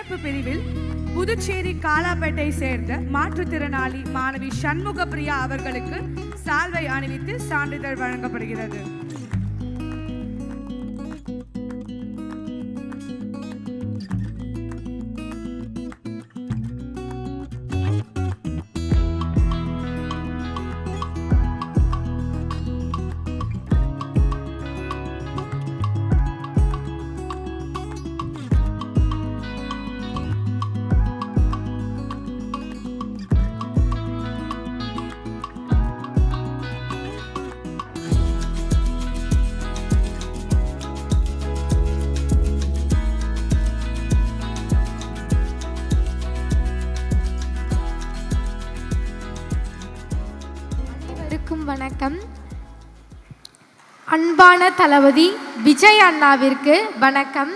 சிறப்பு பிரிவில் புதுச்சேரி காலாப்பேட்டை சேர்ந்த மாற்றுத்திறனாளி மாணவி சண்முக பிரியா அவர்களுக்கு சால்வை அணிவித்து சான்றிதழ் வழங்கப்படுகிறது. வணக்கம். அன்பான தளபதி விஜய் அண்ணாவிற்கு வணக்கம்.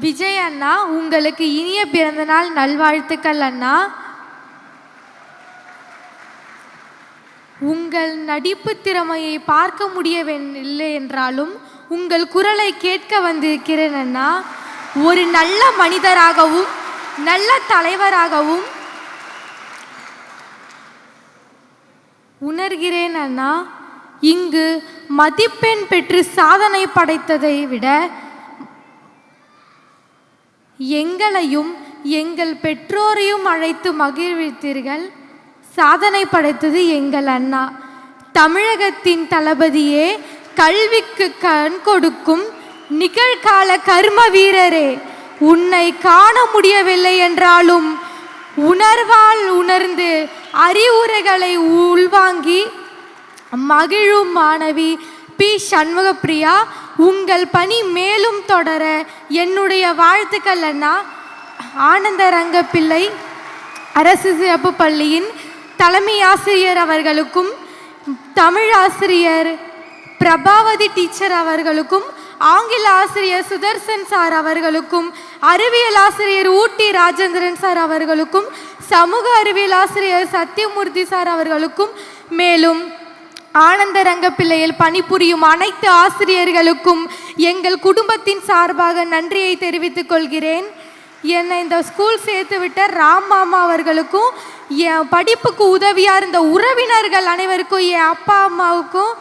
விஜய் அண்ணா, உங்களுக்கு இனிய பிறந்தநாள் நல்வாழ்த்துக்கள் அண்ணா. உங்கள் நடிப்பு திறமையை பார்க்க முடியவில்லை என்றாலும் உங்கள் குரலை கேட்க வந்திருக்கிறேன் அண்ணா. ஒரு நல்ல மனிதராகவும் நல்ல தலைவராகவும் உணர்கிறேன் அண்ணா. இங்கு மதிப்பெண் பெற்று சாதனை படைத்ததை விட எங்களையும் எங்கள் பெற்றோரையும் அழைத்து மகிழ்வித்தீர்கள். சாதனை படைத்தது எங்கள் அண்ணா. தமிழகத்தின் தளபதியே, கல்விக்கு கண் கொடுக்கும் நிகழ்கால கர்ம வீரரே, உன்னை காண முடியவில்லை என்றாலும் உணர்வால் உணர்ந்து அறிவுரைகளை உள்வாங்கி மகிழும் மாணவி பி. சண்முக பிரியா, உங்கள் பணி மேலும் தொடர என்னுடைய வாழ்த்துக்கள் அண்ணா. ஆனந்தரங்கப்பிள்ளை அரசு சிறப்பு பள்ளியின் தலைமை ஆசிரியர் அவர்களுக்கும், தமிழ் ஆசிரியர் பிரபாவதி டீச்சர் அவர்களுக்கும், ஆங்கில ஆசிரியர் சுதர்சன் சார் அவர்களுக்கும், அறிவியல் ஆசிரியர் ஊட்டி ராஜேந்திரன் சார் அவர்களுக்கும், சமூக அறிவியல் ஆசிரியர் சத்தியமூர்த்தி சார் அவர்களுக்கும், மேலும் ஆனந்தரங்கப்பிள்ளையில் பணிபுரியும் அனைத்து ஆசிரியர்களுக்கும் எங்கள் குடும்பத்தின் சார்பாக நன்றியை தெரிவித்துக் கொள்கிறேன். என்னை இந்த ஸ்கூல் சேர்த்து விட்ட ராம் மாமா அவர்களுக்கும், என் படிப்புக்கு உதவியாக இருந்த உறவினர்கள் அனைவருக்கும், என் அப்பா அம்மாவுக்கும்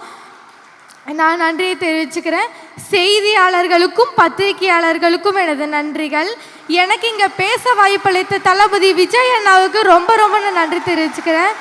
நான் நன்றியை தெரிவிச்சுக்கிறேன். செய்தியாளர்களுக்கும் பத்திரிகையாளர்களுக்கும் எனது நன்றிகள். எனக்கு இங்கே பேச வாய்ப்பளித்த தளபதி விஜய் அண்ணாவுக்கு ரொம்ப ரொம்ப நன்றி தெரிவிச்சுக்கிறேன்.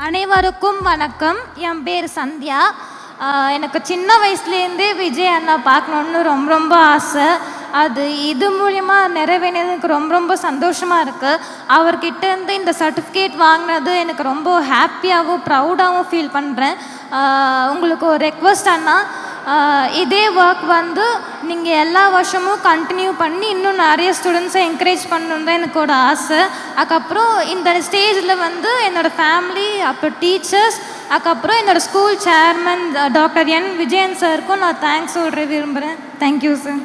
அனைவருக்கும் வணக்கம். என் பேர் சந்தியா. எனக்கு சின்ன வயசுலேருந்தே விஜய் அண்ணா பார்க்கணுன்னு ரொம்ப ரொம்ப ஆசை. அது இது மூலிமா நிறைவேறது எனக்கு ரொம்ப ரொம்ப சந்தோஷமாக இருக்குது. அவர்கிட்டேருந்து இந்த சர்டிஃபிகேட் வாங்கினது எனக்கு ரொம்ப ஹாப்பியாகவும் ப்ரௌடாகவும் ஃபீல் பண்ணுறேன். உங்களுக்கு ஒரு ரெக்வஸ்ட் அண்ணா, இதே ஒர்க் வந்து நீங்கள் எல்லா வருஷமும் கண்டினியூ பண்ணி இன்னும் நிறைய ஸ்டூடெண்ட்ஸை என்கரேஜ் பண்ணணுன்னு தான் எனக்கு ஒரு ஆசை. அதுக்கப்புறம் இந்த ஸ்டேஜில் வந்து என்னோடய ஃபேமிலி, அப்புறம் டீச்சர்ஸ், அதுக்கப்புறம் என்னோடய ஸ்கூல் சேர்மன் டாக்டர் என் விஜயன் சாருக்கும் நான் தேங்க்ஸ் சொல்கிற விரும்புகிறேன். Thank you sir.